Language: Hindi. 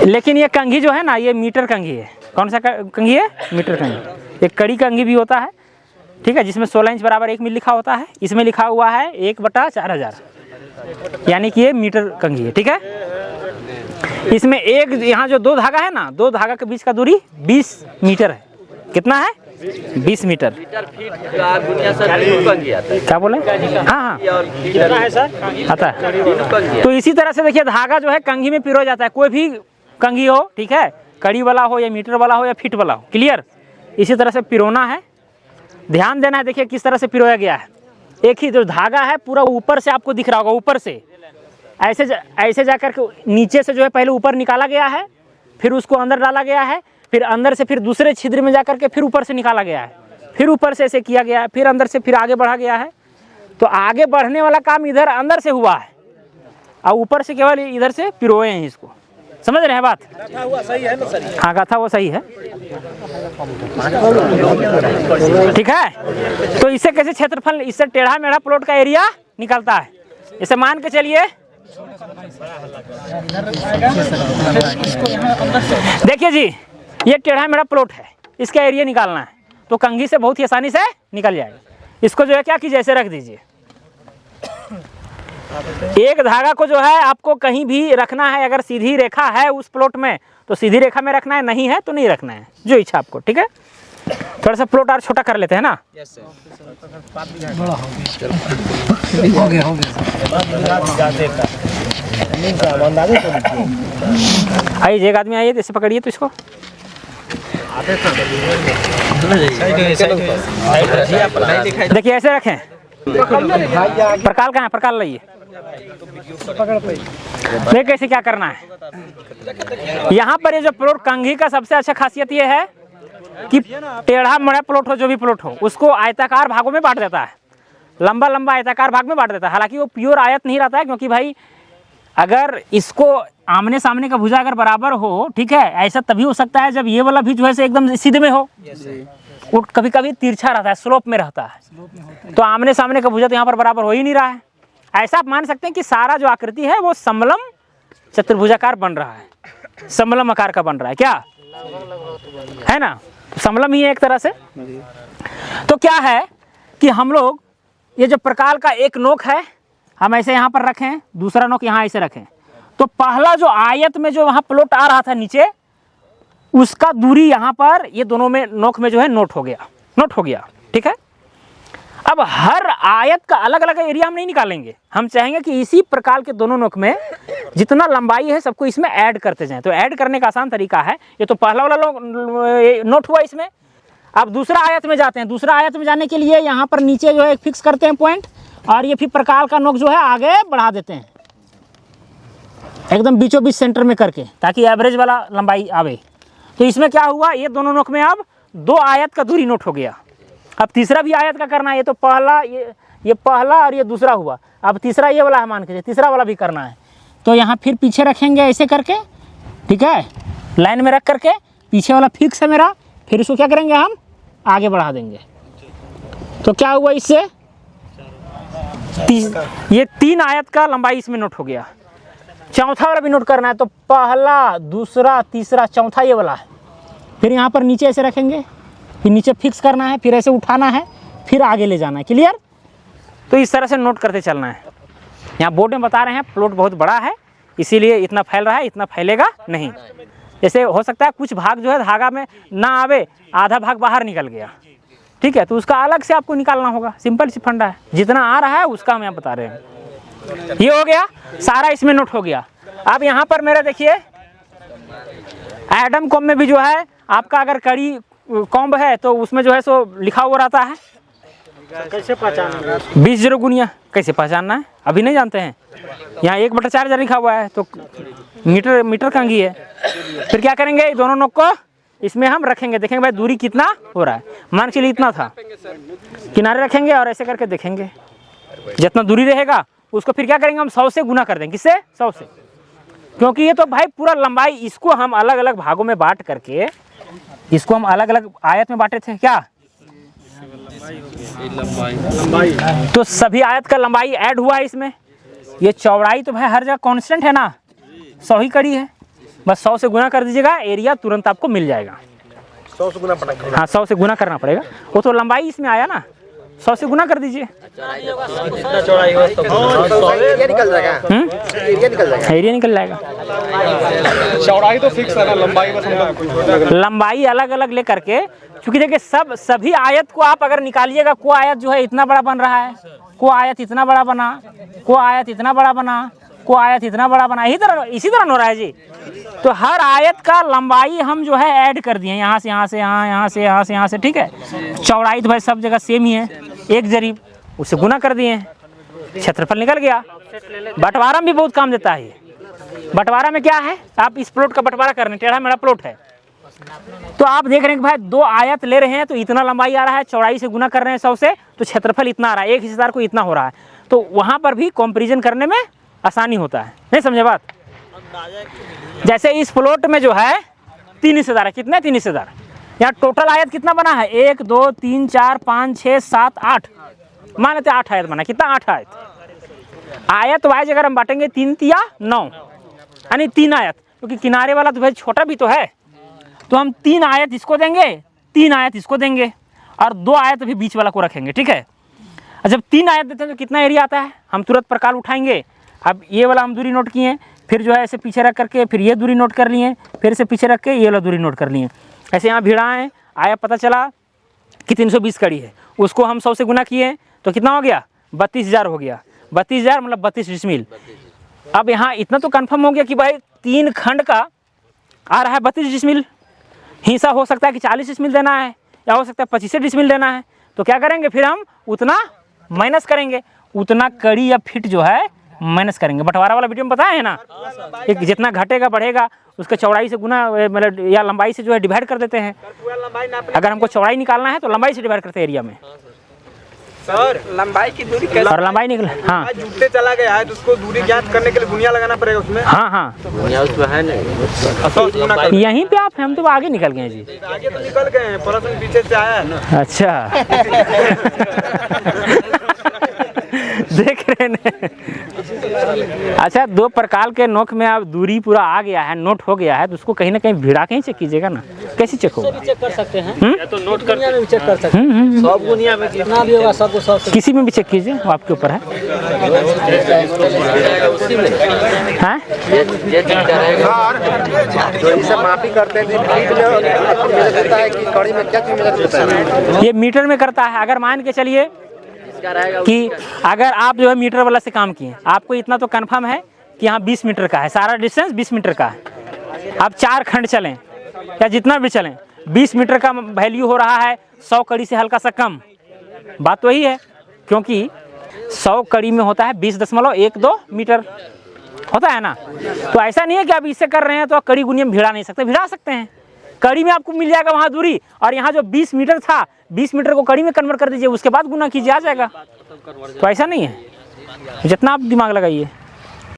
लेकिन ये कंघी जो है ना, ये मीटर कंघी है। कौन सा कंघी है? मीटर कंघी। एक कड़ी कंघी भी होता है, ठीक है, जिसमें 16 इंच बराबर 1 मिली लिखा होता है। इसमें लिखा हुआ है 1/4000, यानी कि ये मीटर कंघी है, ठीक है। इसमें एक यहाँ जो 2 धागा है ना, 2 धागा के बीच का दूरी 20 मीटर है। कितना है? 20 मीटर। क्या बोले? हाँ आता है। तो इसी तरह से देखिए, धागा जो है कंघी में पिरो जाता है। कोई भी कंघी हो, ठीक है, कड़ी वाला हो या मीटर वाला हो या फीट वाला हो, क्लियर। इसी तरह से पिरोना है, ध्यान देना है। देखिए किस तरह से पिरोया गया है। एक ही जो धागा है पूरा ऊपर से आपको दिख रहा होगा, ऊपर से ऐसे जाकर के नीचे से जो है पहले ऊपर निकाला गया है, फिर उसको अंदर डाला गया है, फिर अंदर से फिर दूसरे छिद्र में जाकर के फिर ऊपर से निकाला गया है, फिर ऊपर से ऐसे किया गया है, फिर अंदर से फिर आगे बढ़ा गया है। तो आगे बढ़ने वाला काम इधर अंदर से हुआ है और ऊपर से केवल इधर से पिरोए हैं इसको। समझ रहे हैं बात? गाथा हुआ सही है ना सर? हाँ, गाथा वो सही है, ठीक है। तो इससे कैसे क्षेत्रफल, इससे टेढ़ा मेढ़ा प्लॉट का एरिया निकलता है। इसे मान के चलिए, देखिए जी, ये टेढ़ा मेढ़ा प्लॉट है, इसका एरिया निकालना है तो कंघी से बहुत ही आसानी से निकल जाएगा। इसको जो है क्या कीजिए, ऐसे रख दीजिए। एक धागा को जो है आपको कहीं भी रखना है, अगर सीधी रेखा है उस प्लॉट में तो सीधी रेखा में रखना है, नहीं है तो नहीं रखना है, जो इच्छा आपको, ठीक है। थोड़ा सा प्लॉट और छोटा कर लेते हैं ना। आइए, एक आदमी आइए, जैसे पकड़िए तो इसको देखिए ऐसे रखें। प्रकाल कहाँ है? प्रकाल लाइए। देखिए कैसे क्या करना है। यहाँ पर ये जो प्लॉट कंघी का सबसे अच्छा खासियत ये है कि टेढ़ा मेढ़ा प्लॉट हो, जो भी प्लॉट हो, उसको आयताकार भागों में बांट देता है, लंबा लंबा आयताकार भाग में बांट देता है। हालांकि वो प्योर आयत नहीं रहता है, क्योंकि भाई अगर इसको आमने सामने का भुजा अगर बराबर हो, ठीक है, ऐसा तभी हो सकता है जब ये वाला भी जो है एकदम सीधे में हो। वो कभी कभी तिरछा रहता है, स्लोप में रहता है, तो आमने सामने का भुजा तो यहाँ पर बराबर हो ही नहीं रहा है। ऐसा आप मान सकते हैं कि सारा जो आकृति है वो समलम चतुर्भुजाकार बन रहा है, समलम आकार का बन रहा है, क्या है ना, समलम ही है एक तरह से। तो क्या है कि हम लोग ये जो प्रकाल का एक नोक है, हम ऐसे यहाँ पर रखें, दूसरा नोक यहाँ ऐसे रखें, तो पहला जो आयत में जो वहाँ प्लॉट आ रहा था नीचे, उसका दूरी यहाँ पर ये दोनों में नोक में जो है नोट हो गया, ठीक है। अब हर आयत का अलग अलग एरिया हम नहीं निकालेंगे, हम चाहेंगे कि इसी प्रकार के दोनों नोक में जितना लंबाई है सबको इसमें ऐड करते जाएं। तो ऐड करने का आसान तरीका है, ये तो पहला वाला नोट हुआ इसमें। अब दूसरा आयत में जाते हैं। दूसरा आयत में जाने के लिए यहाँ पर नीचे जो है फिक्स करते हैं पॉइंट, और ये फिर प्रकाल का नोक जो है आगे बढ़ा देते हैं एकदम बीचों बीच सेंटर में करके, ताकि एवरेज वाला लंबाई आवे। तो इसमें क्या हुआ, ये दोनों नोक में अब 2 आयत का दूरी नोट हो गया। अब तीसरा भी आयत का करना है, ये तो पहला ये पहला और ये दूसरा हुआ, अब तीसरा ये वाला है, मान के तीसरा वाला भी करना है। तो यहाँ फिर पीछे रखेंगे ऐसे करके, ठीक है, लाइन में रख करके, पीछे वाला फिक्स है मेरा, फिर इसको क्या करेंगे, हम आगे बढ़ा देंगे। तो क्या हुआ, इससे ये 3 आयत का लंबाई इसमें नोट हो गया। चौथा वाला भी नोट करना है, तो पहला, दूसरा, तीसरा, चौथा ये वाला है। फिर यहाँ पर नीचे ऐसे रखेंगे, फिर नीचे फिक्स करना है, फिर ऐसे उठाना है, फिर आगे ले जाना है, क्लियर। तो इस तरह से नोट करते चलना है। यहाँ बोर्ड में बता रहे हैं प्लॉट बहुत बड़ा है, इसीलिए इतना फैल रहा है, इतना फैलेगा नहीं। जैसे हो सकता है कुछ भाग जो है धागा में ना आवे, आधा भाग बाहर निकल गया, ठीक है, तो उसका अलग से आपको निकालना होगा। सिंपल सी फंडा है, जितना आ रहा है उसका हम यहाँ बता रहे हैं। ये हो गया, सारा इसमें नोट हो गया। अब यहाँ पर मेरा देखिए एडम कॉम में भी जो है आपका अगर कड़ी कॉम्ब है तो उसमें जो है सो लिखा हुआ रहता है। कैसे पहचानना, 20 0 गुनिया कैसे पहचानना है अभी नहीं जानते हैं। यहाँ 1/4000 लिखा हुआ है, तो मीटर कंघी है। फिर क्या करेंगे, दोनों नोक को इसमें हम रखेंगे, देखेंगे भाई दूरी कितना हो रहा है। मान के लिए इतना था, किनारे रखेंगे और ऐसे करके देखेंगे, जितना दूरी रहेगा उसको फिर क्या करेंगे, हम 100 से गुना कर देंगे। किससे? 100 से, क्योंकि ये तो भाई पूरा लंबाई, इसको हम अलग अलग भागों में बांट करके, इसको हम अलग अलग आयत में बांटे थे क्या, लंबाई, तो सभी आयत का लंबाई ऐड हुआ है इसमें। ये चौड़ाई तो भाई हर जगह कांस्टेंट है ना, 100 ही कड़ी है, बस 100 से गुना कर दीजिएगा, एरिया तुरंत आपको मिल जाएगा। 100 से गुना पड़ेगा। हाँ 100 से गुना करना पड़ेगा, वो तो लंबाई इसमें आया ना, 100 से गुना कर दीजिए। जितना चौड़ाई हो तो एरिया निकल जाएगा। एरिया निकल जाएगा। एरिया निकल जाएगा। चौड़ाई तो फिक्स है ना, लंबाई बस हम लंबाई अलग अलग लेकर के, क्योंकि देखिए सभी आयत को आप अगर निकालिएगा, को आयत जो है इतना बड़ा बन रहा है, को आयत इतना बड़ा बना, को आयत इतना बड़ा बना, को आयत इतना बड़ा बना, इसी तरह हो रहा है जी। तो हर आयत का लंबाई हम जो है ऐड कर दिए, यहाँ से यहाँ से यहाँ, यहाँ से यहाँ से यहाँ से, ठीक है। चौड़ाई तो भाई सब जगह सेम ही है, एक जरीब उससे गुना कर दिए, क्षेत्रफल निकल गया। बंटवारा में भी बहुत काम देता है ये। बंटवारा में क्या है, आप इस प्लॉट का बंटवारा कर रहे हैं, टेढ़ा मेढ़ा प्लॉट है, तो आप देख रहे हैं कि भाई 2 आयत ले रहे हैं तो इतना लंबाई आ रहा है, चौड़ाई से गुना कर रहे हैं 100 से, तो क्षेत्रफल इतना आ रहा है, एक हिस्सेदार को इतना हो रहा है, तो वहाँ पर भी कंपैरिजन करने में आसानी होता है। नहीं समझे बात? जैसे इस प्लॉट में जो है 3 हिस्सेदार है, कितने 3 हिस्सेदार, यहाँ टोटल आयत कितना बना है, 1 2 3 4 5 6 7 8, मान लेते 8 आयत बना, कितना 8 आयत। आयत वाइज अगर हम बांटेंगे 3 या 9, यानी 3 आयत, क्योंकि किनारे वाला तो भाई छोटा भी तो है, तो हम 3 आयत इसको देंगे, 3 आयत इसको देंगे, और 2 आयत अभी बीच वाला को रखेंगे, ठीक है। जब 3 आयत देते हैं तो कितना एरिया आता है, हम तुरंत प्रकार उठाएंगे। अब ये वाला हम दूरी नोट किए, फिर जो है ऐसे पीछे रख करके फिर ये दूरी नोट कर लिए, फिर से पीछे रख के ये वाला दूरी नोट कर लिए, ऐसे यहाँ भिड़ाएँ, आया पता चला कि 320 कड़ी है, उसको हम 100 से गुना किए तो कितना हो गया, 32,000 हो गया। 32,000 मतलब 32 डिसमिल। अब यहाँ इतना तो कंफर्म हो गया कि भाई 3 खंड का आ रहा है 32 डिसमिल, हिस्सा हो सकता है कि 40 डिसमिल देना है, या हो सकता है 25 डिसमिल देना है, तो क्या करेंगे फिर हम उतना माइनस करेंगे, उतना कड़ी या फिट जो है माइनस करेंगे। बंटवारा वाला वीडियो में बताया है ना, एक जितना घटेगा बढ़ेगा उसके चौड़ाई से गुना, मतलब या लंबाई से जो है डिवाइड कर देते हैं। अगर हमको चौड़ाई निकालना है तो लंबाई से डिवाइड करते हैं एरिया में। सर लंबाई की दूरी कैसे, और लंबाई निकल, हाँ जुटते चला गया है तो उसको दूरी ज्ञात करने के लिए गुनिया लगाना पड़ेगा उसमें। हाँ हाँ है नहीं, यहीं पे आप, हम तो आगे निकल गए जी, आगे तो निकल गए हैं, प्रश्न पीछे से आया है ना। अच्छा देख रहे हैं। अच्छा 2 प्रकार के नोक में अब दूरी पूरा आ गया है, नोट हो गया है, तो उसको कहीं ना कहीं भिड़ा के ही चेक कीजिएगा ना, कैसे चेक होगा, चेक कर सकते हैं, या तो नोट कर में भी चेक कर सकते हैं, सब गुनिया में जितना भी होगा सबको सब किसी में भी चेक कीजिए, वो आपके ऊपर है। हाँ मापी करते हैं कि कड़ी में क्या चीज है, ये मीटर में करता है। अगर मान के चलिए कि अगर आप जो है मीटर वाला से काम किए, आपको इतना तो कंफर्म है कि यहाँ 20 मीटर का है, सारा डिस्टेंस 20 मीटर का है। आप 4 खंड चलें या जितना भी चलें, 20 मीटर का वैल्यू हो रहा है 100 कड़ी से हल्का सा कम। बात वही है, क्योंकि 100 कड़ी में होता है 20.12 मीटर होता है ना। तो ऐसा नहीं है कि आप इससे कर रहे हैं तो कड़ी गुनिया में भिड़ा नहीं सकते, भिड़ा सकते हैं। कड़ी में आपको मिल जाएगा वहाँ दूरी, और यहाँ जो 20 मीटर था, 20 मीटर को कड़ी में कन्वर्ट कर दीजिए, उसके बाद गुना कीजिए, आ जाएगा। तो ऐसा नहीं है, जितना आप दिमाग लगाइए।